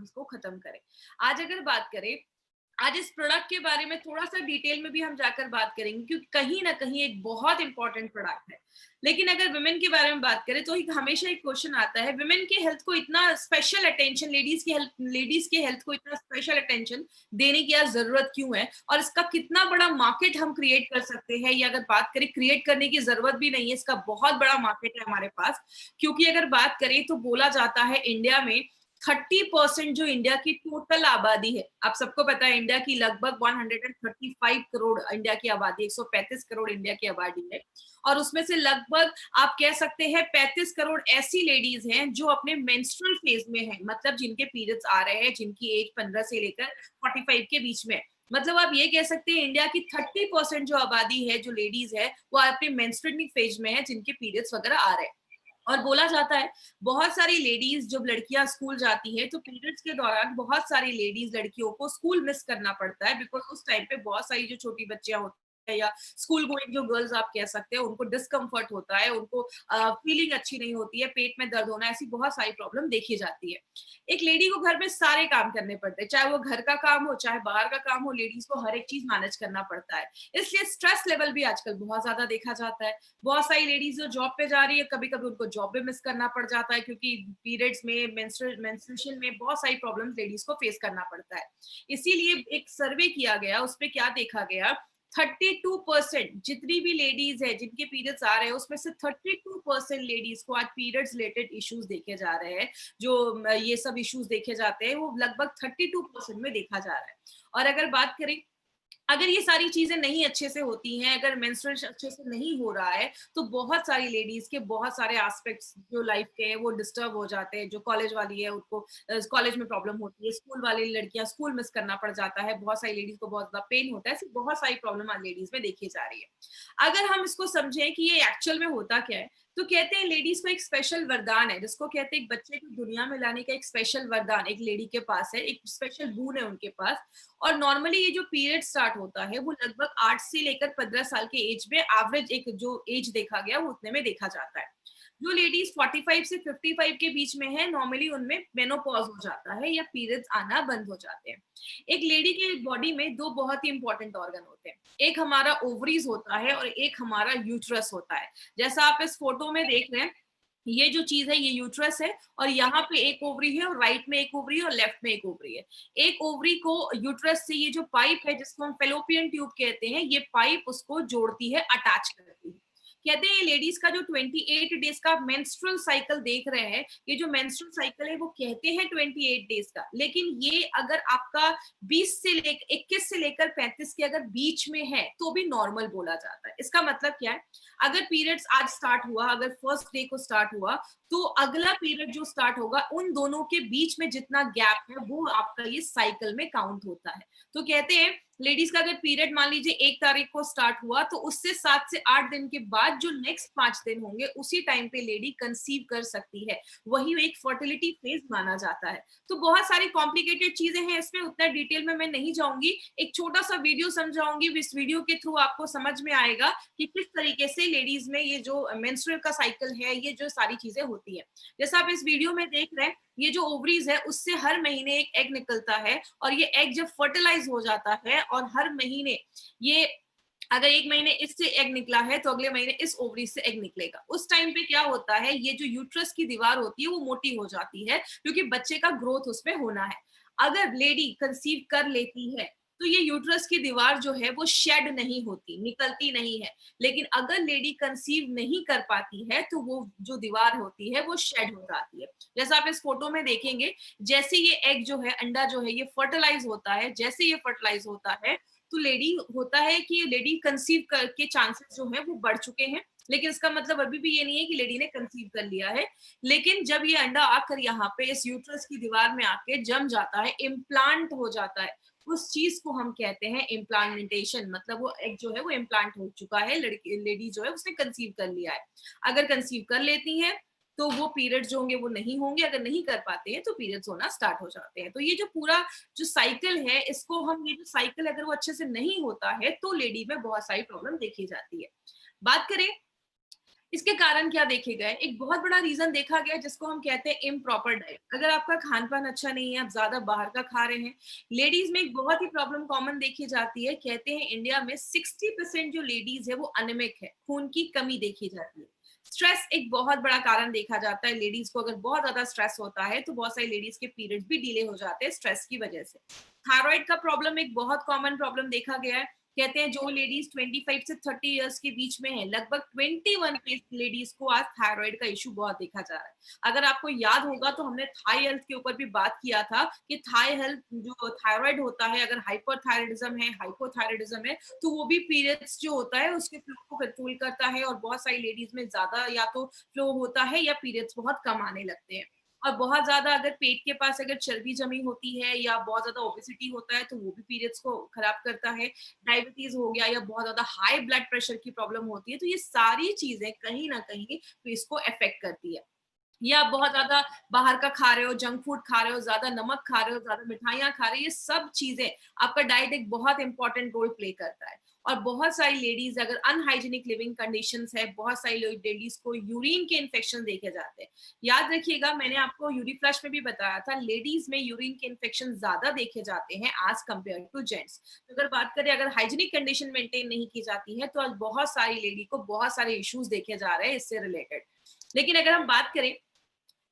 Problems को खत्म करें। आज अगर बात करें, आज इस प्रोडक्ट के बारे में थोड़ा सा डिटेल में भी हम जाकर बात करेंगे, क्योंकि कहीं ना कहीं एक बहुत इंपॉर्टेंट प्रोडक्ट है। लेकिन अगर वुमेन के बारे में बात करें तो एक हमेशा एक क्वेश्चन आता है, वुमेन की हेल्थ को इतना स्पेशल अटेंशन, लेडीज की हेल्थ को इतना स्पेशल अटेंशन देने की आज जरूरत क्यों है, और इसका कितना बड़ा मार्केट हम क्रिएट कर सकते हैं। या अगर बात करें, क्रिएट करने की जरूरत भी नहीं है, इसका बहुत बड़ा मार्केट है हमारे पास। क्योंकि अगर बात करें तो बोला जाता है इंडिया में 30% जो इंडिया की टोटल आबादी है, आप सबको पता है इंडिया की लगभग 135 करोड़ इंडिया की आबादी, 135 करोड़ इंडिया की आबादी है। और उसमें से लगभग आप कह सकते हैं 35 करोड़ ऐसी लेडीज हैं जो अपने मेंस्ट्रुअल फेज में हैं, मतलब जिनके पीरियड्स आ रहे हैं, जिनकी एज 15 से लेकर 45 के बीच में। मतलब आप ये कह सकते हैं इंडिया की 30% जो आबादी है, जो लेडीज है, वो अपने मेंस्ट्रुअल फेज में है, जिनके पीरियड्स वगैरह आ रहे हैं। और बोला जाता है बहुत सारी लेडीज, जब लड़कियां स्कूल जाती है तो पीरियड्स के दौरान बहुत सारी लेडीज लड़कियों को स्कूल मिस करना पड़ता है, बिकॉज उस टाइम पे बहुत सारी जो छोटी बच्चियां होती है या स्कूल गोइंग जो गर्ल्स आप कह सकते हैं, उनको डिस्कम्फर्ट होता है, उनको फीलिंग अच्छी नहीं होती है, पेट में दर्द होना, ऐसी बहुत सारी प्रॉब्लम देखी जाती है। एक लेडी को घर में सारे काम करने पड़ते हैं, चाहे वो घर का काम हो चाहे बाहर का काम हो, लेडीज को हर एक चीज मैनेज करना पड़ता है। इसलिए स्ट्रेस लेवल भी आजकल बहुत ज्यादा देखा जाता है। बहुत सारी लेडीज जो जॉब पे जा रही है, कभी कभी उनको जॉब भी मिस करना पड़ जाता है, क्योंकि पीरियड्स में, मेंस्ट्रुएशन में बहुत सारी प्रॉब्लम्स लेडीज को फेस करना पड़ता है। इसीलिए एक सर्वे किया गया, उसमें क्या देखा गया, 32% जितनी भी लेडीज है जिनके पीरियड्स आ रहे हैं, उसमें से 32% लेडीज को आज पीरियड्स रिलेटेड इश्यूज देखे जा रहे हैं। जो ये सब इश्यूज देखे जाते हैं, वो लगभग 32% में देखा जा रहा है। और अगर बात करें, अगर ये सारी चीजें नहीं अच्छे से होती हैं, अगर मेंस्ट्रुएशन अच्छे से नहीं हो रहा है, तो बहुत सारी लेडीज के बहुत सारे एस्पेक्ट्स जो लाइफ के हैं वो डिस्टर्ब हो जाते हैं। जो कॉलेज वाली है उनको कॉलेज में प्रॉब्लम होती है, स्कूल वाली लड़कियां स्कूल मिस करना पड़ जाता है, बहुत सारी लेडीज को बहुत ज्यादा पेन होता है, ऐसी बहुत सारी प्रॉब्लम आज लेडीज में देखी जा रही है। अगर हम इसको समझें कि ये एक्चुअल में होता क्या है, तो कहते हैं लेडीज को एक स्पेशल वरदान है, जिसको कहते हैं एक बच्चे को दुनिया में लाने का एक स्पेशल वरदान एक लेडी के पास है, एक स्पेशल बून है उनके पास। और नॉर्मली ये जो पीरियड स्टार्ट होता है वो लगभग 8 से लेकर 15 साल के एज में, एवरेज एक जो एज देखा गया वो उतने में देखा जाता है। जो लेडीज 45 से 55 के बीच में है, नॉर्मली उनमें मेनोपॉज हो जाता है या पीरियड्स आना बंद हो जाते हैं। एक लेडी के बॉडी में दो बहुत ही इंपॉर्टेंट ऑर्गन होते हैं, एक हमारा ओवरीज होता है और एक हमारा यूट्रस होता है। जैसा आप इस फोटो में देख रहे हैं, ये जो चीज है ये यूट्रस है, और यहाँ पे एक ओवरी है, और राइट में एक ओवरी है, और लेफ्ट में एक ओवरी है। एक ओवरी को यूट्रस से ये जो पाइप है, जिसको हम फेलोपियन ट्यूब कहते हैं, ये पाइप उसको जोड़ती है, अटैच करती है। कहते हैं ये लेडीज का जो 28 डेज का मेंस्ट्रुअल साइकिल देख रहे हैं, ये जो मेंस्ट्रुअल साइकिल है वो कहते हैं 28 डेज का, लेकिन ये अगर आपका 21 से लेकर 35 के अगर बीच में है तो भी नॉर्मल बोला जाता है। इसका मतलब क्या है, अगर पीरियड्स आज स्टार्ट हुआ, अगर फर्स्ट डे को स्टार्ट हुआ, तो अगला पीरियड जो स्टार्ट होगा उन दोनों के बीच में जितना गैप है वो आपका ये साइकिल में काउंट होता है। तो कहते हैं लेडीज का अगर पीरियड मान लीजिए 1 तारीख को स्टार्ट हुआ, तो उससे 7 से 8 दिन के बाद जो नेक्स्ट 5 दिन होंगे, उसी टाइम पे लेडी कंसीव कर सकती है। वही एक फर्टिलिटी फेज माना जाता है। तो बहुत सारी कॉम्प्लिकेटेड चीजें हैं इसमें, उतना डिटेल में मैं नहीं जाऊंगी, एक छोटा सा वीडियो समझाऊंगी, इस वीडियो के थ्रू आपको समझ में आएगा कि किस तरीके से लेडीज में ये जो मेंस्ट्रुअल का साइकिल है, ये जो सारी चीजें होती है। जैसा आप इस वीडियो में देख रहे हैं, ये जो ओवरीज है उससे हर महीने एक एग निकलता है, और ये एग जब फर्टिलाइज हो जाता है, और हर महीने ये, अगर एक महीने इससे एग निकला है तो अगले महीने इस ओवरी से एग निकलेगा। उस टाइम पे क्या होता है, ये जो यूट्रस की दीवार होती है वो मोटी हो जाती है, क्योंकि बच्चे का ग्रोथ उसमें होना है। अगर लेडी कंसीव कर लेती है तो ये यूट्रस की दीवार जो है वो शेड नहीं होती, निकलती नहीं है। लेकिन अगर लेडी कंसीव नहीं कर पाती है तो वो जो दीवार होती है वो शेड हो जाती है। जैसा आप इस फोटो में देखेंगे, जैसे ये एग जो है, अंडा जो है, ये फर्टिलाइज होता है, जैसे ये फर्टिलाइज होता है तो लेडी होता है कि लेडी कंसीव के चांसेस जो है वो बढ़ चुके हैं। लेकिन इसका मतलब अभी भी ये नहीं है कि लेडी ने कंसीव कर लिया है। लेकिन जब ये अंडा आकर यहाँ पे इस यूट्रस की दीवार में आके जम जाता है, इम्प्लांट हो जाता है, उस चीज को हम कहते हैं इम्प्लांटेशन। मतलब वो एग जो है वो इम्प्लांट हो चुका है, लड़की लेडी जो है उसने कंसीव कर लिया है। अगर कंसीव कर लेती है तो वो पीरियड्स जो होंगे वो नहीं होंगे, अगर नहीं कर पाते हैं तो पीरियड्स होना स्टार्ट हो जाते हैं। तो ये जो पूरा जो साइकिल है, इसको हम, ये जो साइकिल अगर वो अच्छे से नहीं होता है तो लेडी में बहुत सारी प्रॉब्लम देखी जाती है। बात करें इसके कारण क्या देखे गए, एक बहुत बड़ा रीजन देखा गया जिसको हम कहते हैं इम्प्रॉपर डाइट। अगर आपका खान पान अच्छा नहीं है, आप ज्यादा बाहर का खा रहे हैं। लेडीज में एक बहुत ही प्रॉब्लम कॉमन देखी जाती है, कहते हैं इंडिया में 60% जो लेडीज है वो अनिमिक है, खून की कमी देखी जाती है। स्ट्रेस एक बहुत बड़ा कारण देखा जाता है। लेडीज को अगर बहुत ज्यादा स्ट्रेस होता है तो बहुत सारी लेडीज के पीरियड्स भी डिले हो जाते हैं स्ट्रेस की वजह से। थायराइड का प्रॉब्लम एक बहुत कॉमन प्रॉब्लम देखा गया है। कहते हैं जो लेडीज 25 से 30 इयर्स के बीच में है, लगभग 21 लेडीज को आज थायराइड का इशू बहुत देखा जा रहा है। अगर आपको याद होगा तो हमने थाई हेल्थ के ऊपर भी बात किया था कि थाई हेल्थ जो थायराइड होता है, अगर हाइपरथायराइडिज्म है, हाइपोथायराइडिज्म है, तो वो भी पीरियड्स जो होता है उसके फ्लो को कंट्रोल करता है। और बहुत सारी लेडीज में ज्यादा या तो फ्लो होता है या पीरियड्स बहुत कम आने लगते हैं। और बहुत ज्यादा अगर पेट के पास अगर चर्बी जमी होती है या बहुत ज्यादा ओबेसिटी होता है तो वो भी पीरियड्स को खराब करता है। डायबिटीज हो गया या बहुत ज्यादा हाई ब्लड प्रेशर की प्रॉब्लम होती है, तो ये सारी चीजें कहीं ना कहीं इसको अफेक्ट करती है। या आप बहुत ज्यादा बाहर का खा रहे हो, जंक फूड खा रहे हो, ज्यादा नमक खा रहे हो, ज्यादा मिठाइयाँ खा रहे हो, ये सब चीजें, आपका डाइट एक बहुत इंपॉर्टेंट रोल प्ले करता है। और बहुत सारी लेडीज अगर अनहाइजीनिक लिविंग कंडीशंस है, बहुत सारी लेडीज को यूरिन के इन्फेक्शन देखे जाते हैं। याद रखिएगा, मैंने आपको यूरी फ्लश में भी बताया था, लेडीज में यूरिन के इन्फेक्शन ज्यादा देखे जाते हैं एज कम्पेयर टू जेंट्स। तो अगर बात करें, अगर हाइजीनिक कंडीशन मेंटेन नहीं की जाती है तो आज बहुत सारी लेडी को बहुत सारे इश्यूज देखे जा रहे हैं इससे रिलेटेड। लेकिन अगर हम बात करें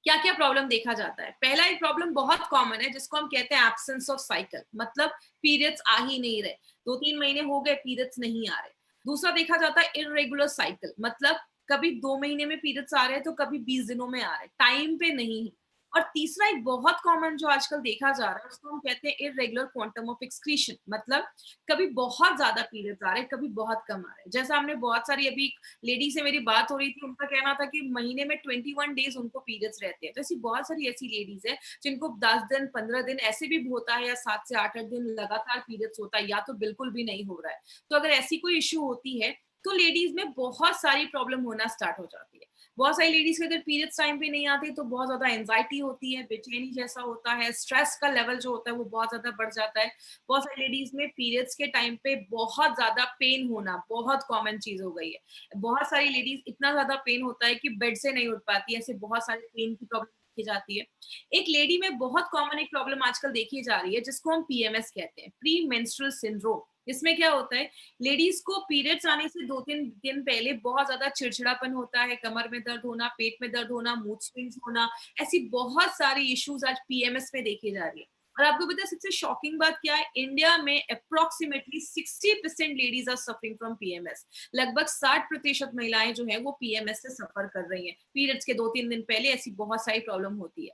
क्या क्या प्रॉब्लम देखा जाता है, पहला एक प्रॉब्लम बहुत कॉमन है जिसको हम कहते हैं एब्सेंस ऑफ साइकिल, मतलब पीरियड्स आ ही नहीं रहे, 2-3 महीने हो गए पीरियड्स नहीं आ रहे। दूसरा देखा जाता है इरेगुलर साइकिल, मतलब कभी 2 महीने में पीरियड्स आ रहे हैं तो कभी 20 दिनों में आ रहे हैं, टाइम पे नहीं। और तीसरा एक बहुत कॉमन जो आजकल देखा जा रहा है उसको हम कहते हैं इरेगुलर क्वांटम ऑफ एक्सक्रीशन, मतलब कभी बहुत ज्यादा पीरियड्स आ रहे हैं, कभी बहुत कम आ रहे हैं। जैसा हमने बहुत सारी अभी लेडी से मेरी बात हो रही थी, उनका कहना था कि महीने में 21 डेज उनको पीरियड्स रहते हैं। तो ऐसी बहुत सारी ऐसी लेडीज है जिनको 10 दिन 15 दिन ऐसे भी होता है, या 7 से 8 दिन लगातार पीरियड्स होता है, या तो बिल्कुल भी नहीं हो रहा है। तो अगर ऐसी कोई इश्यू होती है तो लेडीज में बहुत सारी प्रॉब्लम होना स्टार्ट हो जाती है। बहुत सारी लेडीज के अगर पीरियड्स टाइम पे नहीं आते तो बहुत ज्यादा एंजाइटी होती है, बेचैनी जैसा होता है, स्ट्रेस का लेवल जो होता है वो बहुत ज्यादा बढ़ जाता है। बहुत सारी लेडीज में पीरियड्स के टाइम पे बहुत ज्यादा पेन होना बहुत कॉमन चीज हो गई है। बहुत सारी लेडीज इतना ज्यादा पेन होता है कि बेड से नहीं उठ पाती है, ऐसे बहुत सारी पेन की प्रॉब्लम देखी जाती है। एक लेडी में बहुत कॉमन एक प्रॉब्लम आजकल देखी जा रही है जिसको हम पीएमएस कहते हैं, प्री मेंस्ट्रुअल सिंड्रोम। इसमें क्या होता है, लेडीज को पीरियड्स आने से 2-3 दिन पहले बहुत ज्यादा चिड़चिड़ापन होता है, कमर में दर्द होना, पेट में दर्द होना, मूड स्विंग्स होना, ऐसी बहुत सारी इश्यूज आज पीएमएस में देखी जा रही है। और आपको पता है सबसे शॉकिंग बात क्या है, इंडिया में approximately 60% ladies are suffering from PMS. लगभग 60% महिलाएं जो है वो पीएमएस से सफर कर रही हैं। पीरियड्स के 2-3 दिन पहले ऐसी बहुत सारी प्रॉब्लम होती है।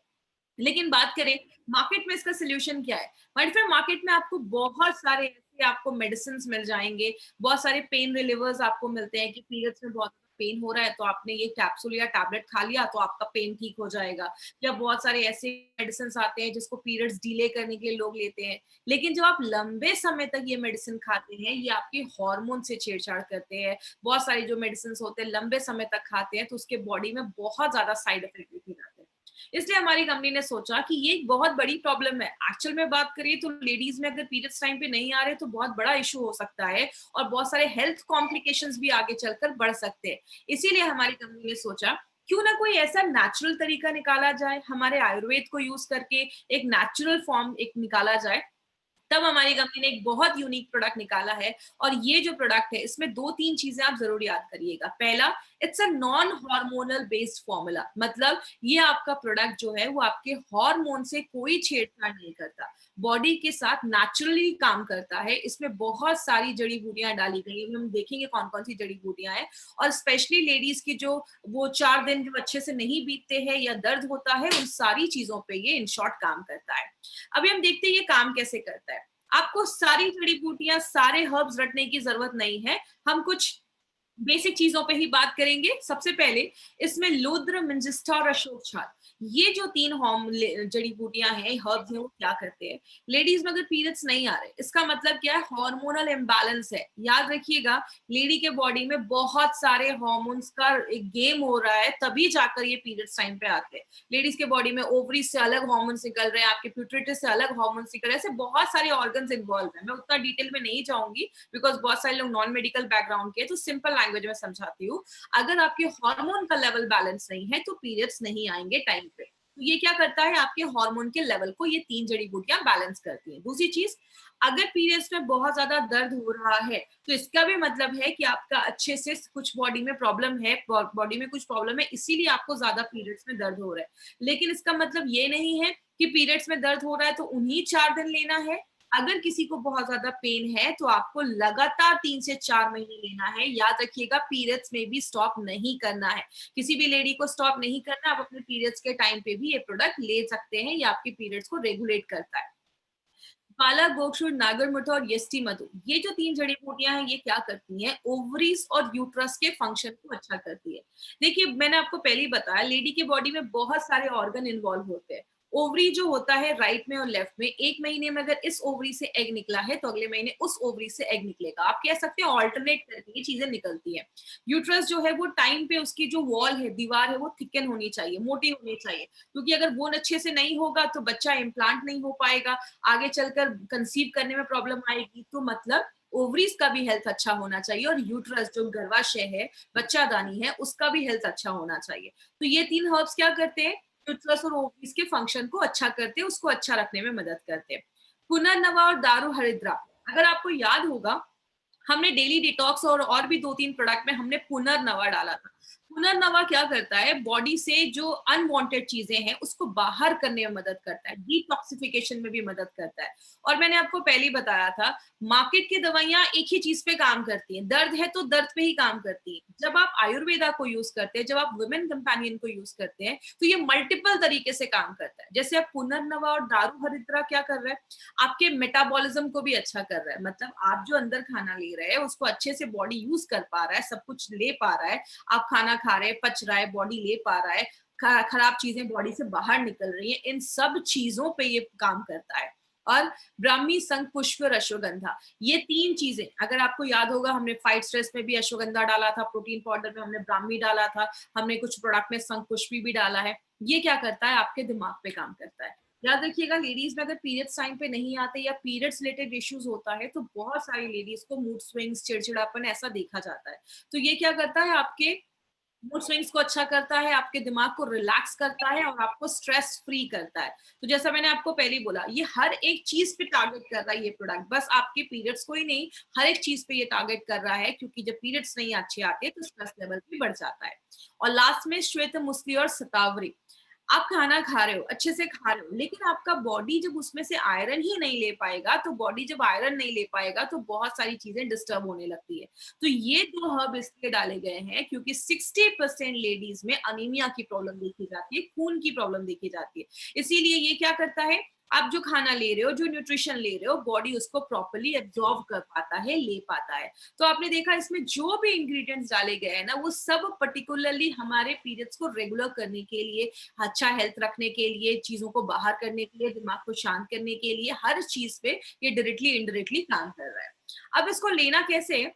लेकिन बात करें मार्केट में इसका सोल्यूशन क्या है, माय फ्रेंड, मार्केट में आपको बहुत सारे ऐसे आपको मेडिसिन मिल जाएंगे, बहुत सारे पेन रिलीवर्स आपको मिलते हैं कि पीरियड्स में बहुत पेन हो रहा है तो आपने ये कैप्सूल या टैबलेट खा लिया तो आपका पेन ठीक हो जाएगा। या बहुत सारे ऐसे मेडिसिन आते हैं जिसको पीरियड्स डिले करने के लिए लोग लेते हैं। लेकिन जब आप लंबे समय तक ये मेडिसिन खाते हैं, ये आपके हार्मोन से छेड़छाड़ करते हैं। बहुत सारे जो मेडिसिन होते हैं लंबे समय तक खाते हैं तो उसके बॉडी में बहुत ज्यादा साइड इफेक्ट देखे जाते हैं। इसलिए हमारी कंपनी ने सोचा कि ये एक बहुत बड़ी प्रॉब्लम है। एक्चुअल में बात करिए तो लेडीज में अगर पीरियड्स टाइम पे नहीं आ रहे तो बहुत बड़ा इशू हो सकता है और बहुत सारे हेल्थ कॉम्प्लिकेशंस भी आगे चलकर बढ़ सकते हैं। इसीलिए हमारी कंपनी ने सोचा क्यों ना कोई ऐसा नेचुरल तरीका निकाला जाए, हमारे आयुर्वेद को यूज करके एक नेचुरल फॉर्म एक निकाला जाए। तब हमारी कंपनी ने एक बहुत यूनिक प्रोडक्ट निकाला है। और ये जो प्रोडक्ट है इसमें 2-3 चीजें आप जरूर याद करिएगा। पहला, it's a non hormonal based formula, मतलब ये आपका प्रोडक्ट जो है वो आपके हार्मोन से कोई छेड़छाड़ नहीं करता, बॉडी के साथ नेचुरली काम करता है। इसमें बहुत सारी जड़ी बूटियां डाली गई हैं, हम देखेंगे कौन कौन सी जड़ी बूटियां हैं। और स्पेशली लेडीज की जो वो 4 दिन जो अच्छे से नहीं बीतते हैं या दर्द होता है, उन सारी चीजों पे ये इन शॉर्ट काम करता है। अभी हम देखते हैं ये काम कैसे करता है। आपको सारी जड़ी बूटियां, सारे हर्ब्स रटने की जरूरत नहीं है। हम कुछ बेसिक चीजों पे ही बात करेंगे। सबसे पहले इसमें लुद्र, मंजिस्टा और अशोक छाल, ये जो 3 जड़ी बूटियां हैं, हर्ब्स हैं, वो क्या करते हैं। लेडीज में अगर पीरियड्स नहीं आ रहे, इसका मतलब क्या है, हार्मोनल इम्बैलेंस है। याद रखिएगा, लेडी के बॉडी में बहुत सारे हार्मोन्स का एक गेम हो रहा है, तभी जाकर ये पीरियड्स टाइम पे आते हैं। लेडीज के बॉडी में ओवरी से अलग हार्मोन्स निकल रहे हैं, आपके प्यूटरिटस से अलग हार्मोन्स निकल रहे हैं, ऐसे बहुत सारे ऑर्गन्स इन्वॉल्व हैं। मैं उतना डिटेल में नहीं जाऊंगी बिकॉज बहुत सारे लोग नॉन मेडिकल बैकग्राउंड के, तो सिंपल लैंग्वेज में समझाती हूँ, अगर आपके हार्मोन का लेवल बैलेंस नहीं है तो पीरियड्स नहीं आएंगे टाइम पे। तो ये क्या करता है, आपके हार्मोन के लेवल को ये 3 जड़ी बूटियां बैलेंस करती हैं। दूसरी चीज, अगर पीरियड्स में बहुत ज्यादा दर्द हो रहा है तो इसका भी मतलब है कि आपका अच्छे से कुछ बॉडी में प्रॉब्लम है, बॉडी में कुछ प्रॉब्लम है, इसीलिए आपको ज्यादा पीरियड्स में दर्द हो रहा है। लेकिन इसका मतलब ये नहीं है कि पीरियड्स में दर्द हो रहा है तो उन्हीं 4 दिन लेना है। अगर किसी को बहुत ज्यादा पेन है तो आपको लगातार 3 से 4 महीने लेना है। याद रखिएगा, पीरियड्स में भी स्टॉप नहीं करना है। किसी भी लेडी को स्टॉप नहीं करना। आप अपने पीरियड्स के टाइम पे भी ये प्रोडक्ट ले सकते हैं। ये आपके पीरियड्स को रेगुलेट करता है। पाला, गोक्षुर, नागरमुठ और यष्टि मधु, ये जो 3 जड़ी बूटियां हैं, ये क्या करती हैं, ओवरीज और यूट्रस के फंक्शन को अच्छा करती है। देखिए, मैंने आपको पहले ही बताया, लेडी की बॉडी में बहुत सारे ऑर्गन इन्वॉल्व होते हैं। ओवरी जो होता है राइट में और लेफ्ट में, एक महीने में अगर इस ओवरी से एग निकला है तो अगले महीने उस ओवरी से एग निकलेगा। आप कह सकते हैं ऑल्टरनेट करके ये चीजें निकलती है। यूट्रस जो है वो टाइम पे, उसकी जो वॉल है, दीवार है, वो थिकन होनी चाहिए, मोटी होनी चाहिए, क्योंकि अगर वो अच्छे से नहीं होगा तो बच्चा इम्प्लांट नहीं हो पाएगा, आगे चलकर कंसीव करने में प्रॉब्लम आएगी। तो मतलब ओवरीज का भी हेल्थ अच्छा होना चाहिए और यूट्रस जो गर्भाशय है, बच्चादानी है, उसका भी हेल्थ अच्छा होना चाहिए। तो ये 3 हर्ब्स क्या करते हैं, यूट्रस और ओवरीज के फंक्शन को अच्छा करते हैं, उसको अच्छा रखने में मदद करते हैं। पुनर्नवा और दारू हरिद्रा, अगर आपको याद होगा, हमने डेली डिटॉक्स और भी 2-3 प्रोडक्ट में हमने पुनर्नवा डाला था। पुनर्नवा क्या करता है, बॉडी से जो अनवांटेड चीजें हैं उसको बाहर करने में मदद करता है, डिटॉक्सिफिकेशन में भी मदद करता है। और मैंने आपको पहले ही बताया था, मार्केट की दवाइयां एक ही चीज पे काम करती हैं, दर्द है तो दर्द पे ही काम करती हैं। जब आप आयुर्वेदा को यूज करते हैं, जब आप वुमेन कंपेनियन को यूज करते हैं, तो ये मल्टीपल तरीके से काम करता है। जैसे आप पुनर्नवा और दारू हरिद्रा क्या कर रहा है, आपके मेटाबॉलिज्म को भी अच्छा कर रहा है। मतलब आप जो अंदर खाना ले रहे हैं उसको अच्छे से बॉडी यूज कर पा रहा है, सब कुछ ले पा रहा है, आप खाना खा रहे हैं, पच रहा है, बॉडी ले पा रहा है, खराब चीजें बॉडी से बाहर निकल रही हैं, इन सब चीजों पे ये काम करता है। और ब्राह्मी, शंख पुष्प और अश्वगंधा, ये 3 चीजें, अगर आपको याद होगा, हमने फाइट स्ट्रेस में भी अश्वगंधा डाला था, प्रोटीन पाउडर में हमने ब्राह्मी डाला था, हमने कुछ प्रोडक्ट में शंख पुष्प भी डाला है। ये क्या करता है, आपके दिमाग पे काम करता है। याद रखिएगा, लेडीज में अगर पीरियड्स टाइम पे नहीं आते या पीरियड्स रिलेटेड इश्यूज होता है तो बहुत सारी लेडीज को मूड स्विंग्स, चिड़चिड़ापन ऐसा देखा जाता है। तो ये क्या करता है, आपके मूड स्विंग्स को अच्छा करता है, आपके दिमाग को रिलैक्स करता है और आपको स्ट्रेस फ्री करता है। तो जैसा मैंने आपको पहले ही बोला, ये हर एक चीज पे टारगेट कर रहा है ये प्रोडक्ट, बस आपके पीरियड्स को ही नहीं, हर एक चीज पे ये टारगेट कर रहा है, क्योंकि जब पीरियड्स नहीं अच्छे आते तो स्ट्रेस लेवल भी बढ़ जाता है। और लास्ट में श्वेत मुस्ली और शतावरी, आप खाना खा रहे हो, अच्छे से खा रहे हो, लेकिन आपका बॉडी जब उसमें से आयरन ही नहीं ले पाएगा, तो बॉडी जब आयरन नहीं ले पाएगा तो बहुत सारी चीजें डिस्टर्ब होने लगती है। तो ये 2 हर्ब इसलिए डाले गए हैं क्योंकि 60% लेडीज में अनीमिया की प्रॉब्लम देखी जाती है, खून की प्रॉब्लम देखी जाती है। इसीलिए ये क्या करता है, आप जो खाना ले रहे हो, जो न्यूट्रिशन ले रहे हो, बॉडी उसको प्रॉपर्ली एब्जॉर्ब कर पाता है, ले पाता है। तो आपने देखा, इसमें जो भी इंग्रेडिएंट्स डाले गए हैं ना, वो सब पर्टिकुलरली हमारे पीरियड्स को रेगुलर करने के लिए, अच्छा हेल्थ रखने के लिए, चीजों को बाहर करने के लिए, दिमाग को शांत करने के लिए, हर चीज पे ये डायरेक्टली इनडायरेक्टली काम कर रहा है। अब इसको लेना कैसे है,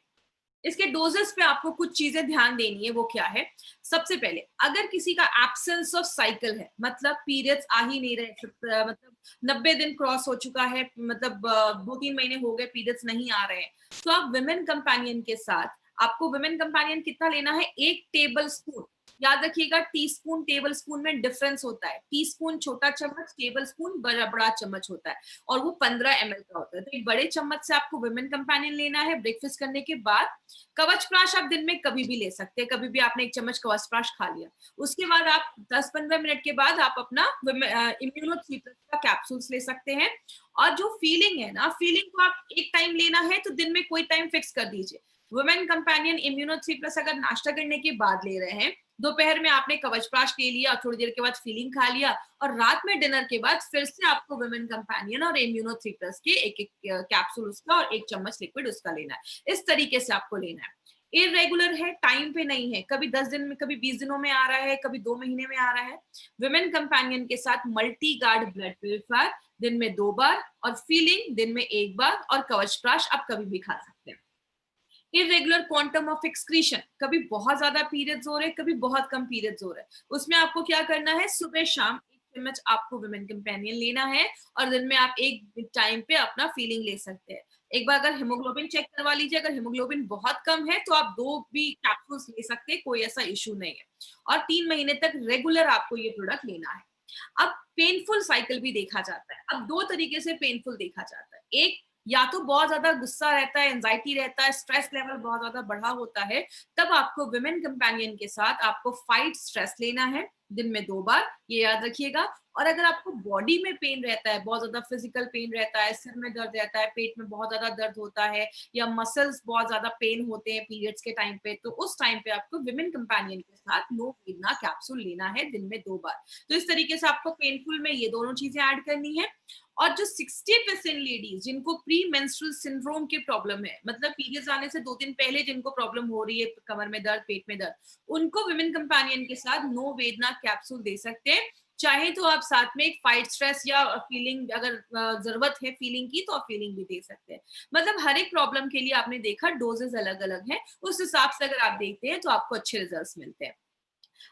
इसके डोजेस पे आपको कुछ चीजें ध्यान देनी है। वो क्या है, सबसे पहले, अगर किसी का एब्सेंस ऑफ साइकिल है, मतलब पीरियड्स आ ही नहीं रहे, मतलब 90 दिन क्रॉस हो चुका है, मतलब 2-3 महीने हो गए पीरियड्स नहीं आ रहे हैं, तो आप वुमेन कंपेनियन के साथ, आपको वुमेन कंपेनियन कितना लेना है, 1 टेबल स्पून। याद रखिएगा, टीस्पून टेबल स्पून में डिफरेंस होता है। टीस्पून छोटा चम्मच, टेबल स्पून बड़ा बड़ा चम्मच होता है, और वो 15 ml का होता है। तो एक बड़े चम्मच से आपको वुमेन कंपेनियन लेना है ब्रेकफास्ट करने के बाद। कवचप्राश आप दिन में कभी भी ले सकते हैं, कभी भी आपने 1 चम्मच कवचप्राश खा लिया, उसके बाद आप 10-15 मिनट के बाद आप अपना इम्यूनो-3+ का कैप्सूल्स ले सकते हैं। और जो फीलिंग है ना, फीलिंग को आप एक टाइम लेना है तो दिन में कोई टाइम फिक्स कर दीजिए। वुमेन कंपेनियन इम्यूनो-3+ अगर नाश्ता करने के बाद ले रहे हैं, दोपहर में आपने कवचप्राश ले लिया, थोड़ी देर के बाद फीलिंग खा लिया, और रात में डिनर के बाद फिर से आपको वुमेन कंपेनियन और इम्यूनो-3+ के एक-एक कैप्सूल उसका और 1 चम्मच लिक्विड उसका लेना है। इस तरीके से आपको लेना है। इरेगुलर है, टाइम पे नहीं है, कभी 10 दिन में, कभी 20 दिनों में आ रहा है, कभी 2 महीने में आ रहा है। वुमेन कंपेनियन के साथ मल्टी गार्ड ब्लड प्यूरिफायर दिन में 2 बार, और फीलिंग दिन में 1 बार, और कवचप्राश आप कभी भी खा सकते हैं। इरेगुलर क्वांटम ऑफ एक्सक्रीशन, कभी बहुत ज्यादा पीरियड्स हो रहे हैं, कभी बहुत कम पीरियड्स हो रहे हैं, उसमें आपको क्या करना है, सुबह शाम 1 चम्मच आपको वुमेन कंपेनियन लेना है, और दिन में आप एक टाइम पे अपना फीलिंग ले सकते हैं। एक बार अगर हीमोग्लोबिन चेक करवा लीजिए, अगर हीमोग्लोबिन बहुत कम है तो आप 2 भी कैप्सूल्स ले सकते हैं, कोई ऐसा इश्यू नहीं है। और 3 महीने तक रेगुलर आपको ये प्रोडक्ट लेना है। अब पेनफुल साइकिल भी देखा जाता है। अब 2 तरीके से पेनफुल देखा जाता है। एक, या तो बहुत ज़्यादा गुस्सा रहता है, एंग्ज़ायटी रहता है, स्ट्रेस लेवल बहुत ज़्यादा बढ़ा होता है, तब आपको वुमेन कंपेनियन के साथ आपको फाइट स्ट्रेस लेना है, दिन में 2 बार, ये याद रखिएगा। और अगर आपको बॉडी में पेन रहता है, बहुत ज़्यादा फिज़िकल पेन रहता है, सिर में दर्द रहता है, पेट में बहुत ज़्यादा दर्द होता है या मसल्स बहुत ज़्यादा पेन होते हैं पीरियड्स के टाइम पे, तो उस टाइम पे आपको वुमेन कंपेनियन के साथ नोवेना कैप्सूल लेना है दिन में 2 बार। तो इस तरीके से आपको पेनफुल में ये दोनों चीजें ऐड करनी है। और जो 60% लेडीज जिनको प्री मेंस्ट्रुअल सिंड्रोम की प्रॉब्लम है, मतलब पीरियड्स आने से 2 दिन पहले जिनको प्रॉब्लम हो रही है, कमर में दर्द, पेट में दर्द, उनको विमेन कंपेनियन के साथ नो वेदना कैप्सूल दे सकते हैं। चाहे तो आप साथ में एक फाइट स्ट्रेस या फीलिंग, अगर जरूरत है फीलिंग की, तो आप फीलिंग भी दे सकते हैं। मतलब हर एक प्रॉब्लम के लिए आपने देखा डोजेस अलग अलग है, उस हिसाब से अगर आप देखते हैं तो आपको अच्छे रिजल्ट्स मिलते हैं।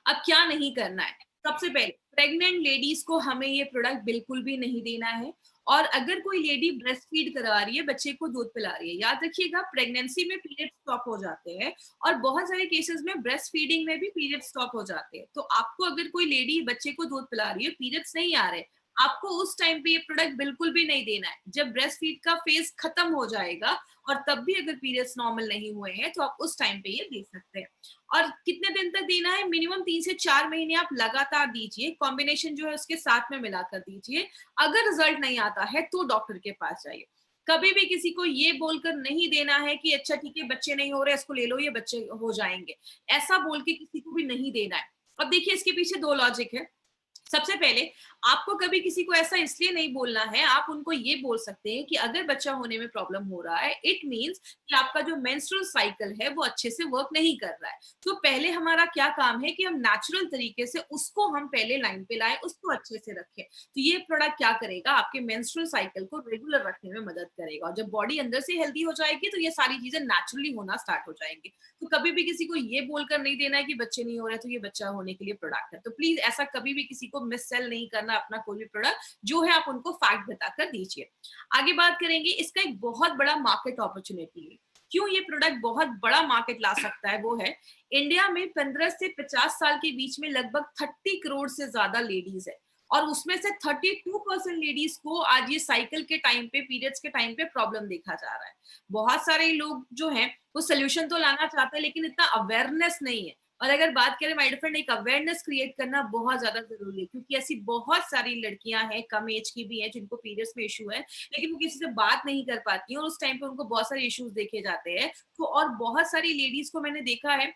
अब क्या नहीं करना है? सबसे पहले प्रेग्नेंट लेडीज को हमें ये प्रोडक्ट बिल्कुल भी नहीं देना है। और अगर कोई लेडी ब्रेस्ट फीड करवा रही है, बच्चे को दूध पिला रही है, याद रखिएगा प्रेगनेंसी में पीरियड स्टॉप हो जाते हैं और बहुत सारे केसेस में ब्रेस्ट फीडिंग में भी पीरियड स्टॉप हो जाते हैं। तो आपको अगर कोई लेडी बच्चे को दूध पिला रही है, पीरियड्स नहीं आ रहे, आपको उस टाइम पे ये प्रोडक्ट बिल्कुल भी नहीं देना है। जब ब्रेस्ट फीड का फेज खत्म हो जाएगा और तब भी अगर पीरियड्स नॉर्मल नहीं हुए हैं, तो आप उस टाइम पे ये दे सकते हैं। और कितने दिन तक देना है? मिनिमम 3 से 4 महीने आप लगातार दीजिए, कॉम्बिनेशन जो है उसके साथ में मिलाकर दीजिए। अगर रिजल्ट नहीं आता है तो डॉक्टर के पास जाइए। कभी भी किसी को ये बोलकर नहीं देना है कि अच्छा ठीक है बच्चे नहीं हो रहे, इसको ले लो, ये बच्चे हो जाएंगे। ऐसा बोल के किसी को भी नहीं देना है। अब देखिए इसके पीछे 2 लॉजिक है। सबसे पहले आपको कभी किसी को ऐसा इसलिए नहीं बोलना है, आप उनको ये बोल सकते हैं कि अगर बच्चा होने में प्रॉब्लम हो रहा है, इट मीन्स कि आपका जो मेंस्ट्रुअल साइकिल है वो अच्छे से वर्क नहीं कर रहा है। तो पहले हमारा क्या काम है कि हम नेचुरल तरीके से उसको हम पहले लाइन पे लाएं, उसको अच्छे से रखें। तो ये प्रोडक्ट क्या करेगा, आपके मेंस्ट्रुअल साइकिल को रेगुलर रखने में मदद करेगा। और जब बॉडी अंदर से हेल्दी हो जाएगी तो ये सारी चीजें नेचुरली होना स्टार्ट हो जाएंगी। तो कभी भी किसी को ये बोलकर नहीं देना है कि बच्चे नहीं हो रहे तो ये बच्चा होने के लिए प्रोडक्ट है। तो प्लीज ऐसा कभी भी किसी को मिस सेल नहीं करना अपना कोई भी प्रोडक्ट, जो है आप उनको फैक्ट बताकर दीजिए। आगे बात करेंगे, इसका एक बहुत बड़ा मार्केट अपॉर्चुनिटी है। क्यों ये प्रोडक्ट बहुत बड़ा मार्केट ला सकता है, वो है इंडिया में 15 से 50 साल के बीच में लगभग 30 करोड़ से ज्यादा लेडीज है। और उसमें से 32% लेडीज को आज ये साइकिल के टाइम पे, पीरियड्स के टाइम पे प्रॉब्लम देखा जा रहा है। बहुत सारे लोग जो हैं वो सोल्यूशन तो लाना चाहते हैं, लेकिन इतना अवेयरनेस नहीं है। और अगर बात करें माय डियर, एक अवेयरनेस क्रिएट करना बहुत ज्यादा जरूरी है, क्योंकि ऐसी बहुत सारी लड़कियां हैं, कम एज की भी हैं, जिनको पीरियड्स में इशू है, लेकिन वो किसी से बात नहीं कर पाती हैं और उस टाइम पे उनको बहुत सारे इश्यूज देखे जाते हैं। तो और बहुत सारी लेडीज को मैंने देखा है,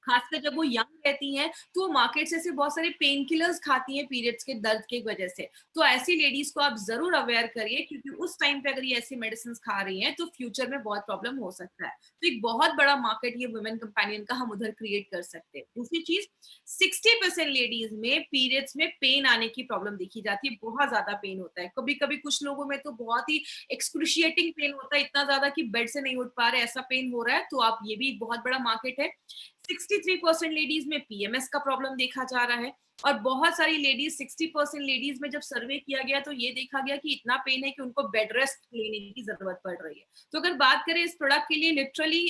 खासकर जब वो यंग रहती हैं, तो वो मार्केट से ऐसे बहुत सारे पेन किलर्स खाती हैं पीरियड्स के दर्द की वजह से। तो ऐसी लेडीज को आप जरूर अवेयर करिए, क्योंकि उस टाइम पे अगर ये ऐसी मेडिसिन खा रही हैं तो फ्यूचर में बहुत प्रॉब्लम हो सकता है। तो एक बहुत बड़ा मार्केट ये वुमेन कंपेनियन का हम उधर क्रिएट कर सकते हैं। दूसरी चीज, 60% लेडीज में पीरियड्स में पेन आने की प्रॉब्लम देखी जाती है, बहुत ज्यादा पेन होता है। कभी कभी कुछ लोगों में तो बहुत ही एक्सक्रूशिएटिंग पेन होता है, इतना ज्यादा कि बेड से नहीं उठ पा रहे, ऐसा पेन हो रहा है। तो आप, ये भी एक बहुत बड़ा मार्केट है। 63% लेडीज में पीएमएस का प्रॉब्लम देखा जा रहा है। और बहुत सारी लेडीज, 60% लेडीज में जब सर्वे किया गया तो ये देखा गया कि इतना पेन है कि उनको बेड रेस्ट लेने की जरूरत पड़ रही है। तो अगर बात करें इस प्रोडक्ट के लिए, लिटरली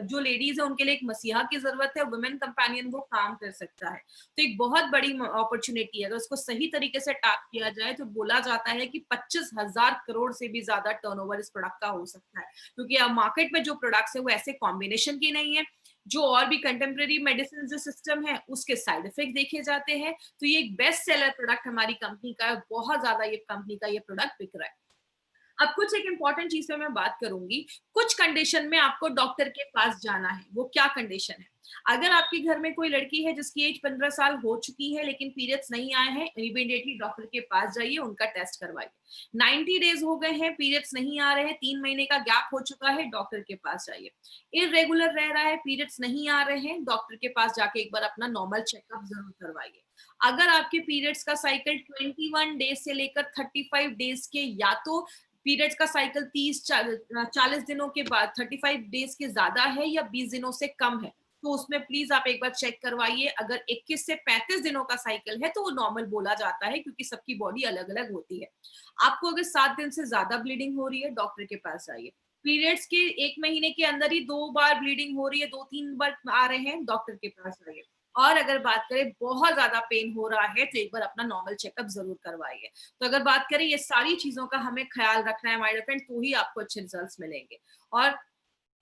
जो लेडीज है उनके लिए एक मसीहा की जरूरत है, वुमेन कंपेनियन वो काम कर सकता है। तो एक बहुत बड़ी अपॉर्चुनिटी है, अगर उसको सही तरीके से टैप किया जाए तो बोला जाता है कि 25,000 करोड़ से भी ज्यादा टर्नओवर इस प्रोडक्ट का हो सकता है। क्योंकि अब मार्केट में जो प्रोडक्ट्स है वो ऐसे कॉम्बिनेशन के नहीं है, जो और भी कंटेम्प्रेरी मेडिसिन जो सिस्टम है उसके साइड इफेक्ट देखे जाते हैं। तो ये एक बेस्ट सेलर प्रोडक्ट हमारी कंपनी का है, बहुत ज्यादा ये कंपनी का ये प्रोडक्ट बिक रहा है। अब कुछ एक इंपॉर्टेंट चीज पे मैं बात करूंगी। कुछ कंडीशन में आपको डॉक्टर के पास जाना है। वो क्या कंडीशन है? अगर आपके घर में कोई लड़की है जिसकी एज 15 साल हो चुकी है लेकिन पीरियड्स नहीं आए हैं, इमीडिएटली डॉक्टर के पास जाइए, उनका टेस्ट करवाइए। 90 डेज हो गए हैं, पीरियड्स नहीं आ रहे हैं, 3 महीने का गैप हो चुका है, डॉक्टर के पास जाइए। इरेगुलर रह रहा है, पीरियड्स नहीं आ रहे हैं, डॉक्टर के पास जाके एक बार अपना नॉर्मल चेकअप जरूर करवाइए। अगर आपके पीरियड्स का साइकिल 21 डेज से लेकर 35 डेज के, या तो पीरियड्स का साइकिल 30-40 दिनों के बाद 35 डेज के ज्यादा है या 20 दिनों से कम है, तो उसमें प्लीज आप एक बार चेक करवाइए। अगर 21 से 35 दिनों का साइकिल है तो वो नॉर्मल बोला जाता है, क्योंकि सबकी बॉडी अलग अलग होती है। आपको अगर 7 दिन से ज्यादा ब्लीडिंग हो रही है, डॉक्टर के पास जाइए। पीरियड्स के 1 महीने के अंदर ही 2 बार ब्लीडिंग हो रही है, 2-3 बार आ रहे हैं, डॉक्टर के पास आइए। और अगर बात करें बहुत ज़्यादा पेन हो रहा है, तो एक बार अपना नॉर्मल चेकअप ज़रूर करवाइए। तो अगर बात करें ये सारी चीज़ों का हमें ख़्याल रखना है माय डियर फ्रेंड, तो ही आपको अच्छे रिजल्ट्स मिलेंगे। और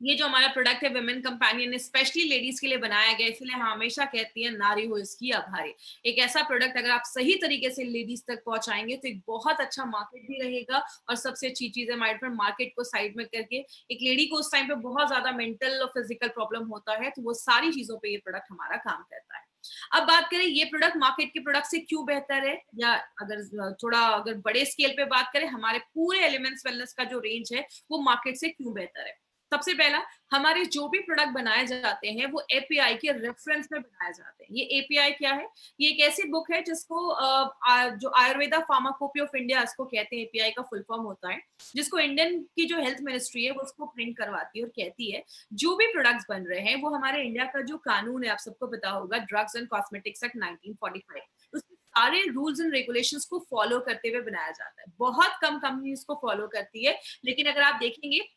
ये जो हमारा प्रोडक्ट है विमेन कंपेनियन स्पेशली लेडीज के लिए बनाया गया है, इसलिए हम हमेशा कहती हैं नारी हो इसकी आभारी। एक ऐसा प्रोडक्ट अगर आप सही तरीके से लेडीज तक पहुंचाएंगे तो एक बहुत अच्छा मार्केट भी रहेगा। और सबसे अच्छी चीज है हमारे फ्रेंड, मार्केट को साइड में करके एक लेडी को उस टाइम पे बहुत ज्यादा मेंटल और फिजिकल प्रॉब्लम होता है, तो वो सारी चीजों पे ये प्रोडक्ट हमारा काम करता है। अब बात करें ये प्रोडक्ट मार्केट के प्रोडक्ट से क्यों बेहतर है, या अगर थोड़ा अगर बड़े स्केल पे बात करें हमारे पूरे एलिमेंट्स वेलनेस का जो रेंज है वो मार्केट से क्यों बेहतर है। सबसे पहला, हमारे जो भी प्रोडक्ट बनाए जाते हैं वो एपीआई के रेफरेंस में बनाए जाते हैं। ये एपीआई क्या है? ये एक ऐसी बुक है जिसको जो आयुर्वेदा फार्माकोपी ऑफ इंडिया इसको कहते हैं, एपीआई का फुल फॉर्म होता है, जिसको इंडियन की जो हेल्थ मिनिस्ट्री है वो उसको प्रिंट करवाती है और कहती है जो भी प्रोडक्ट्स बन रहे हैं वो हमारे इंडिया का जो कानून है, आप सबको पता होगा, ड्रग्स एंड कॉस्मेटिक्स एक्ट 1945, उसके सारे रूल्स एंड रेगुलेशंस को फॉलो करते हुए बनाया जाता है। बहुत कम कंपनी इसको फॉलो करती है, लेकिन अगर आप देखेंगे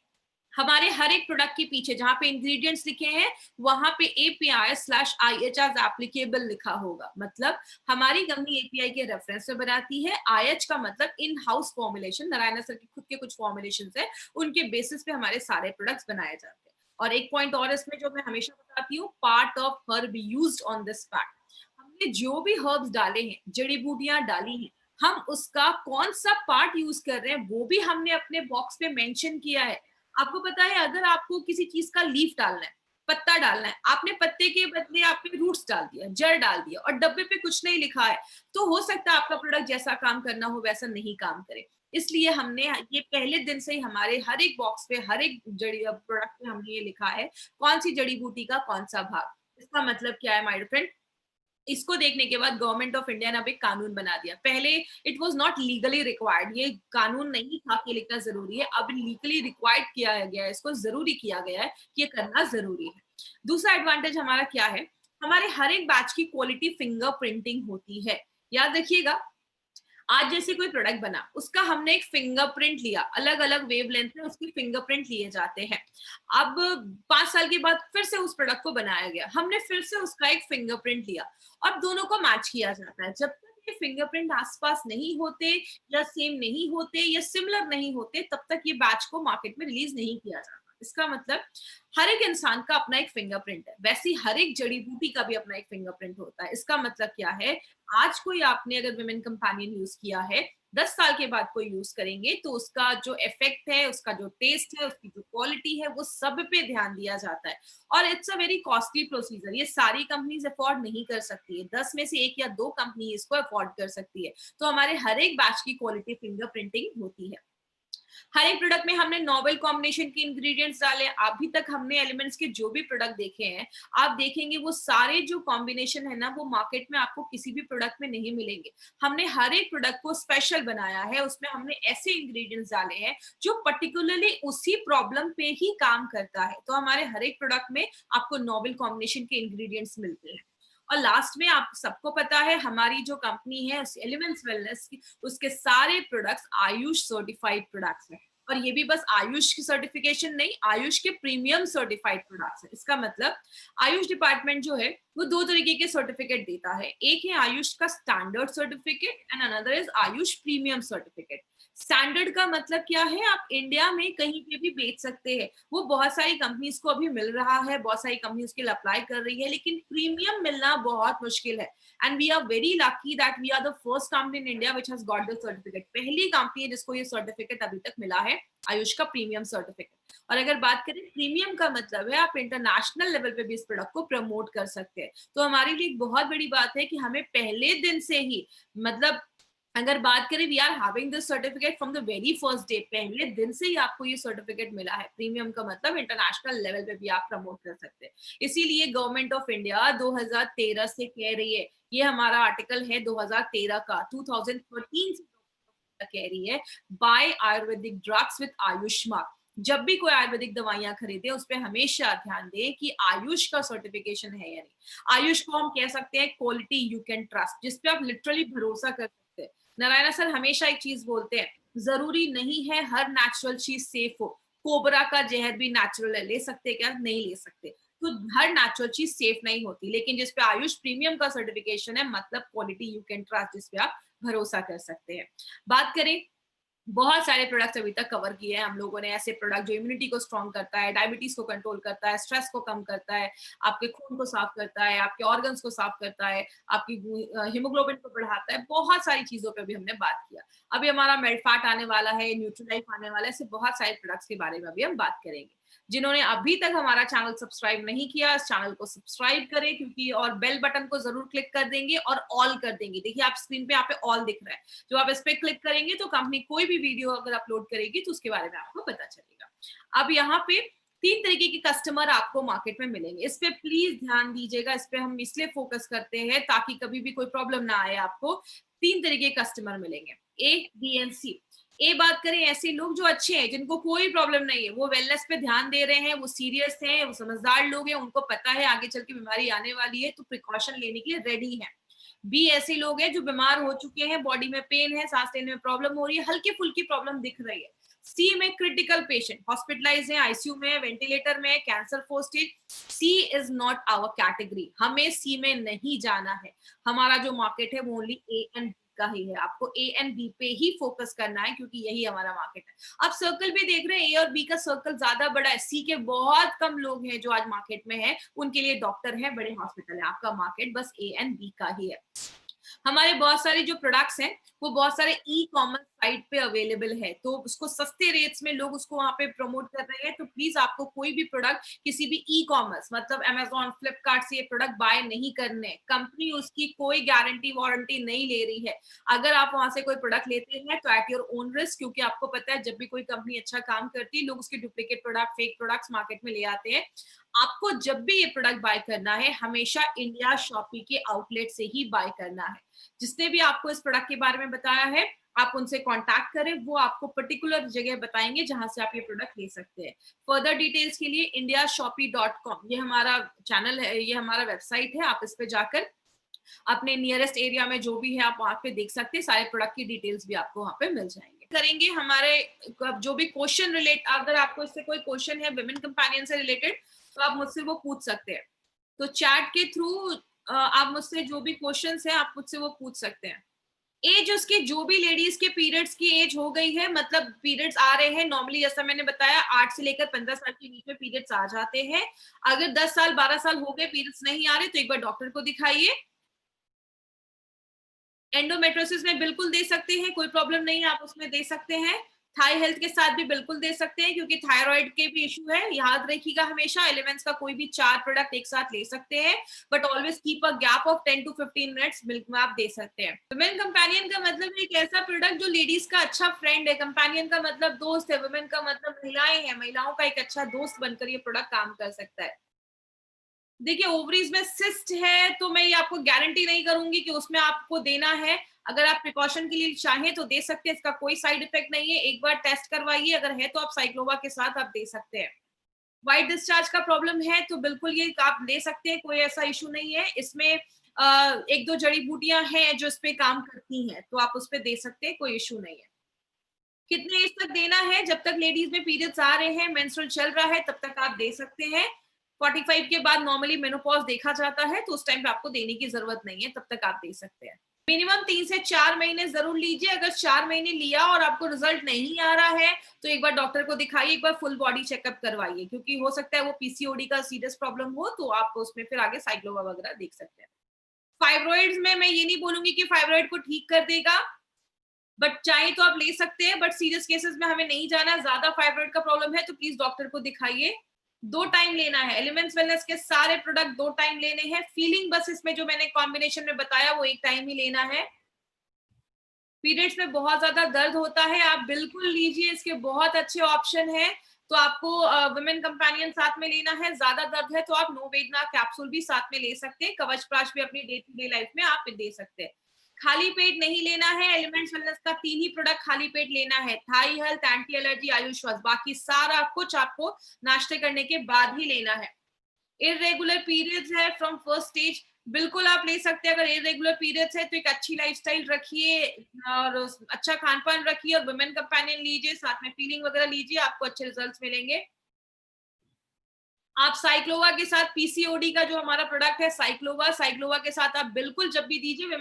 हमारे हर एक प्रोडक्ट के पीछे जहां पे इंग्रेडिएंट्स लिखे हैं वहां पे API/IH एप्लीकेबल लिखा होगा। मतलब हमारी कंपनी एपीआई के रेफरेंस में बनाती है, आईएच का मतलब in house formulation, Narayan sir के खुद के कुछ फॉर्मुलेशन है, उनके बेसिस पे हमारे सारे प्रोडक्ट्स बनाए जाते हैं। और एक पॉइंट और इसमें जो मैं हमेशा बताती हूँ, part of herb used on this pack, हमने जो भी हर्ब्स डाले हैं, जड़ी बूटियां डाली हैं, हम उसका कौन सा पार्ट यूज कर रहे हैं वो भी हमने अपने बॉक्स पे मेंशन किया है। आपको पता है अगर आपको किसी चीज का लीफ डालना है, पत्ता डालना है, आपने पत्ते के बदले आपने रूट्स डाल दिया, जड़ डाल दिया और डब्बे पे कुछ नहीं लिखा है, तो हो सकता है आपका प्रोडक्ट जैसा काम करना हो वैसा नहीं काम करे। इसलिए हमने ये पहले दिन से ही हमारे हर एक बॉक्स पे, हर एक जड़ी प्रोडक्ट पे हमने ये लिखा है कौन सी जड़ी बूटी का कौन सा भाग। इसका मतलब क्या है माय फ्रेंड, इसको देखने के बाद गवर्नमेंट ऑफ इंडिया ने अब एक कानून बना दिया। पहले it was not legally required, ये कानून नहीं था कि लिखना जरूरी है, अब लीगली रिक्वायर्ड किया गया है, इसको जरूरी किया गया है कि ये करना जरूरी है। दूसरा एडवांटेज हमारा क्या है, हमारे हर एक बैच की क्वालिटी फिंगर प्रिंटिंग होती है। याद रखिएगा, आज जैसे कोई प्रोडक्ट बना, उसका हमने एक फिंगरप्रिंट लिया, अलग अलग वेवलेंथ में उसकी फिंगरप्रिंट लिए जाते हैं। अब 5 साल के बाद फिर से उस प्रोडक्ट को बनाया गया, हमने फिर से उसका एक फिंगरप्रिंट लिया और दोनों को मैच किया जाता है। जब तक ये फिंगरप्रिंट आसपास नहीं होते या सेम नहीं होते या सिमिलर नहीं होते, तब तक ये बैच को मार्केट में रिलीज नहीं किया जाता। इसका मतलब हर एक इंसान का अपना एक फिंगरप्रिंट है, वैसे हर एक जड़ी बूटी का भी अपना एक फिंगरप्रिंट होता है। इसका मतलब क्या है, आज कोई आपने अगर विमेन कंपेनियन यूज किया है, 10 साल के बाद कोई यूज करेंगे तो उसका जो इफेक्ट है, उसका जो टेस्ट है, उसकी जो क्वालिटी है, वो सब पे ध्यान दिया जाता है। और it's a very costly procedure, ये सारी कंपनीज अफोर्ड नहीं कर सकती है, 10 में से 1 या 2 कंपनी इसको अफोर्ड कर सकती है। तो हमारे हर एक बैच की क्वालिटी फिंगर प्रिंटिंग होती है। हर एक प्रोडक्ट में हमने नोवेल कॉम्बिनेशन के इंग्रेडिएंट्स डाले। अभी तक हमने एलिमेंट्स के जो भी प्रोडक्ट देखे हैं, आप देखेंगे वो सारे जो कॉम्बिनेशन है ना, वो मार्केट में आपको किसी भी प्रोडक्ट में नहीं मिलेंगे। हमने हर एक प्रोडक्ट को स्पेशल बनाया है, उसमें हमने ऐसे इंग्रेडिएंट्स डाले हैं जो पर्टिकुलरली उसी प्रॉब्लम पे ही काम करता है। तो हमारे हर एक प्रोडक्ट में आपको नोवेल कॉम्बिनेशन के इंग्रेडिएंट्स मिलते हैं। और लास्ट में आप सबको पता है हमारी जो कंपनी है एलिमेंट्स वेलनेस की, उसके सारे प्रोडक्ट्स आयुष सर्टिफाइड प्रोडक्ट्स हैं। और ये भी बस आयुष की सर्टिफिकेशन नहीं, आयुष के प्रीमियम सर्टिफाइड प्रोडक्ट्स है। इसका मतलब आयुष डिपार्टमेंट जो है वो 2 तरीके के सर्टिफिकेट देता है, एक है आयुष का standard certificate and another is Ayush premium certificate. Standard का मतलब क्या है, आप इंडिया में कहीं पे भी बेच सकते हैं, वो बहुत सारी कंपनीज को अभी मिल रहा है, बहुत सारी कंपनी उसके लिए अप्लाई कर रही है, लेकिन प्रीमियम मिलना बहुत मुश्किल है। And we are very lucky that we are the first company in India which has got the certificate. पहली कंपनी है जिसको ये सर्टिफिकेट अभी तक मिला है, आयुष का प्रीमियम सर्टिफिकेट। और अगर बात करें प्रीमियम का मतलब है आप इंटरनेशनल लेवल पे भी इस प्रोडक्ट को प्रमोट कर सकते हैं। तो हमारे लिए एक बहुत बड़ी बात है कि हमें पहले दिन से ही, मतलब अगर बात करें we are having this certificate from the very first day, पहले दिन से ही आपको ये सर्टिफिकेट मिला है। प्रीमियम का मतलब इंटरनेशनल लेवल पे भी आप प्रमोट कर सकते हैं। इसीलिए गवर्नमेंट ऑफ इंडिया 2013 से कह रही है, ये हमारा आर्टिकल है 2013 का, 2013 से कह रही है by Ayurvedic drugs with Ayush mark. जब भी कोई आयुर्वेदिक दवाइयां खरीदे उस पर हमेशा ध्यान दें कि आयुष का सर्टिफिकेशन है या नहीं। आयुष को हम कह सकते हैं क्वालिटी यू कैन ट्रस्ट, जिसपे आप लिटरली भरोसा कर सकते हैं। नारायणा सर हमेशा एक चीज बोलते हैं, जरूरी नहीं है हर नेचुरल चीज सेफ हो, कोबरा का जहर भी नेचुरल है, ले सकते क्या? नहीं ले सकते। तो हर नेचुरल चीज सेफ नहीं होती, लेकिन जिसपे आयुष प्रीमियम का सर्टिफिकेशन है, मतलब क्वालिटी यू कैन ट्रस्ट, जिसपे आप भरोसा कर सकते हैं। बात करें, बहुत सारे प्रोडक्ट्स अभी तक कवर किए हैं हम लोगों ने, ऐसे प्रोडक्ट जो इम्यूनिटी को स्ट्रॉन्ग करता है, डायबिटीज को कंट्रोल करता है, स्ट्रेस को कम करता है, आपके खून को साफ करता है, आपके ऑर्गन्स को साफ करता है, आपकी हीमोग्लोबिन को बढ़ाता है, बहुत सारी चीजों पे भी हमने बात किया। अभी हमारा मेडफैट आने वाला है, न्यूट्रीलाइफ आने वाला है, ऐसे बहुत सारे प्रोडक्ट्स के बारे में अभी हम बात करेंगे। जिन्होंने अभी तक हमारा चैनल सब्सक्राइब नहीं किया, इस चैनल को सब्सक्राइब करें, क्योंकि और बेल बटन को जरूर क्लिक कर देंगे और ऑल कर देंगे। देखिए आप स्क्रीन पे यहाँ पे ऑल दिख रहा है, जो आप इस पे क्लिक करेंगे तो कंपनी कोई भी वीडियो अगर अपलोड करेगी तो उसके बारे में आपको पता चलेगा। अब यहाँ पे 3 तरीके के कस्टमर आपको मार्केट में मिलेंगे, इस पे प्लीज ध्यान दीजिएगा। इस पे हम इसलिए फोकस करते हैं ताकि कभी भी कोई प्रॉब्लम ना आए आपको। 3 तरीके के कस्टमर मिलेंगे, ए, बी एंड सी। ए बात करें, ऐसे लोग जो अच्छे हैं, जिनको कोई प्रॉब्लम नहीं है, वो वेलनेस पे ध्यान दे रहे हैं, वो सीरियस हैं, वो समझदार लोग हैं, उनको पता है आगे चल के बीमारी आने वाली है, तो प्रिकॉशन लेने के लिए रेडी है। बी ऐसे लोग हैं जो बीमार हो चुके हैं, बॉडी में पेन है, सांस लेने में प्रॉब्लम हो रही है, हल्की फुल्की प्रॉब्लम दिख रही है। सी में क्रिटिकल पेशेंट, हॉस्पिटलाइज है, आईसीयू में, वेंटिलेटर में, cancer 4 stage. C is not our category, हमें सी में नहीं जाना है। हमारा जो मार्केट है वो ओनली ए एंड बी का ही है, आपको ए एंड बी पे ही फोकस करना है, क्योंकि यही हमारा मार्केट है। अब सर्कल भी देख रहे हैं, ए और बी का सर्कल ज्यादा बड़ा है, सी के बहुत कम लोग हैं जो आज मार्केट में है, उनके लिए डॉक्टर है, बड़े हॉस्पिटल है। आपका मार्केट बस ए एंड बी का ही है। हमारे बहुत सारे जो प्रोडक्ट्स हैं वो बहुत सारे ई कॉमर्स साइट पे अवेलेबल है, तो उसको सस्ते रेट्स में लोग उसको वहां पे प्रमोट कर रहे हैं। तो प्लीज आपको कोई भी प्रोडक्ट किसी भी ई कॉमर्स मतलब अमेजोन, फ्लिपकार्ट से ये प्रोडक्ट बाय नहीं करने। कंपनी उसकी कोई गारंटी वारंटी नहीं ले रही है। अगर आप वहां से कोई प्रोडक्ट लेते हैं तो एट योर ओन रिस्क, क्योंकि आपको पता है जब भी कोई कंपनी अच्छा काम करती है, लोग उसके duplicate product, fake products market में ले आते हैं। आपको जब भी ये प्रोडक्ट बाय करना है, हमेशा इंडिया शॉपी के आउटलेट से ही बाय करना है। जिसने भी आपको इस प्रोडक्ट के बारे में बताया है, आप उनसे कांटेक्ट करें, वो आपको पर्टिकुलर जगह बताएंगे जहां से आप ये प्रोडक्ट ले सकते हैं। फर्दर डिटेल्स के लिए indiashopee.com, ये हमारा चैनल है, ये हमारा वेबसाइट है। आप इस पे जाकर अपने नियरेस्ट एरिया में जो भी है आप वहां पे देख सकते हैं, सारे प्रोडक्ट की डिटेल्स भी आपको वहां पे मिल जाएंगे। करेंगे हमारे जो भी क्वेश्चन रिलेट, अगर आपको इससे कोई क्वेश्चन है विमेन कंपेनियन से रिलेटेड, तो आप मुझसे वो पूछ सकते हैं। तो चैट के थ्रू आप मुझसे जो भी क्वेश्चंस है आप मुझसे वो पूछ सकते हैं। एज उसके, जो भी लेडीज के पीरियड्स की एज हो गई है, मतलब पीरियड्स आ रहे हैं नॉर्मली, जैसा मैंने बताया 8 से लेकर 15 साल के बीच में पीरियड्स आ जाते हैं। अगर 10 साल 12 साल हो गए पीरियड्स नहीं आ रहे, तो एक बार डॉक्टर को दिखाइए। एंडोमेट्रोसिस में बिल्कुल दे सकते हैं, कोई प्रॉब्लम नहीं है, आप उसमें दे सकते हैं। थाई हेल्थ के साथ भी बिल्कुल दे सकते हैं, क्योंकि थायराइड के भी इशू है। याद रखिएगा हमेशा एलिमेंट्स का कोई भी 4 प्रोडक्ट एक साथ ले सकते हैं, but always keep a gap of 10 to 15 minutes milk में आप दे सकते हैं। वुमेन कंपेनियन का मतलब एक ऐसा प्रोडक्ट जो लेडीज का अच्छा फ्रेंड है। कंपेनियन का मतलब दोस्त है, वुमेन का मतलब महिलाएं हैं, महिलाओं का एक अच्छा दोस्त बनकर ये प्रोडक्ट काम कर सकता है। देखिए ओवरीज में सिस्ट है, तो मैं ये आपको गारंटी नहीं करूंगी कि उसमें आपको देना है। अगर आप प्रिकॉशन के लिए चाहें तो दे सकते हैं, इसका कोई साइड इफेक्ट नहीं है। एक बार टेस्ट करवाइए, अगर है तो आप साइक्लोवा के साथ आप दे सकते हैं। व्हाइट डिस्चार्ज का प्रॉब्लम है तो बिल्कुल ये आप ले सकते हैं, कोई ऐसा इशू नहीं है। इसमें एक दो जड़ी बूटियां हैं जो इस पे काम करती हैं, तो आप उस पे दे सकते हैं, कोई इशू नहीं है। कितने एज तक देना है? जब तक लेडीज में पीरियड्स आ रहे हैं, मेंस्ट्रुअल चल रहा है, तब तक आप दे सकते हैं। 45 के बाद नॉर्मली मेनोपॉज देखा जाता है, तो उस टाइम पे आपको देने की जरूरत नहीं है, तब तक आप दे सकते हैं। मिनिमम 3 से 4 महीने जरूर लीजिए। अगर 4 महीने लिया और आपको रिजल्ट नहीं आ रहा है, तो एक बार डॉक्टर को दिखाइए, एक बार फुल बॉडी चेकअप करवाइए, क्योंकि हो सकता है वो पीसीओडी का सीरियस प्रॉब्लम हो, तो आप उसमें फिर आगे साइक्लोवा वगैरह देख सकते हैं। फाइब्रॉइड्स में मैं ये नहीं बोलूंगी कि फाइब्रॉइड को ठीक कर देगा, बट चाहे तो आप ले सकते हैं, बट सीरियस केसेस में हमें नहीं जाना। ज्यादा फाइब्रॉइड का प्रॉब्लम है तो प्लीज डॉक्टर को दिखाइए। 2 टाइम लेना है। एलिमेंट्स वेलनेस के सारे प्रोडक्ट 2 टाइम लेने हैं। फीलिंग बस इसमें जो मैंने कॉम्बिनेशन में बताया वो 1 टाइम ही लेना है। पीरियड्स में बहुत ज्यादा दर्द होता है, आप बिल्कुल लीजिए, इसके बहुत अच्छे ऑप्शन है। तो आपको वुमेन कंपेनियन साथ में लेना है। ज्यादा दर्द है तो आप नोवेदना कैप्सूल भी साथ में ले सकते हैं। कवच प्राश भी अपनी डे टू डे लाइफ में आप दे सकते हैं। खाली पेट नहीं लेना है। एलिमेंट्स वेलनेस का 3 ही प्रोडक्ट खाली पेट लेना है, थाई हेल्थ, एंटी एलर्जी, आयुष, बाकी सारा कुछ आपको नाश्ते करने के बाद ही लेना है। इरेगुलर पीरियड्स है फ्रॉम फर्स्ट स्टेज, बिल्कुल आप ले सकते हैं। अगर इर्रेगुलर पीरियड्स है तो एक अच्छी लाइफस्टाइल रखिए और अच्छा खान-पान रखिए और वुमेन कंपेनियन लीजिए, साथ में फीलिंग वगैरह लीजिए, आपको अच्छे रिजल्ट्स मिलेंगे। आप साइक्लोवा के साथ पीसीओडी का जो हमारा प्रोडक्ट है साइक्लोवा, साइक्लोवा के साथ आप बिल्कुल जब भी दीजिए, वुमेन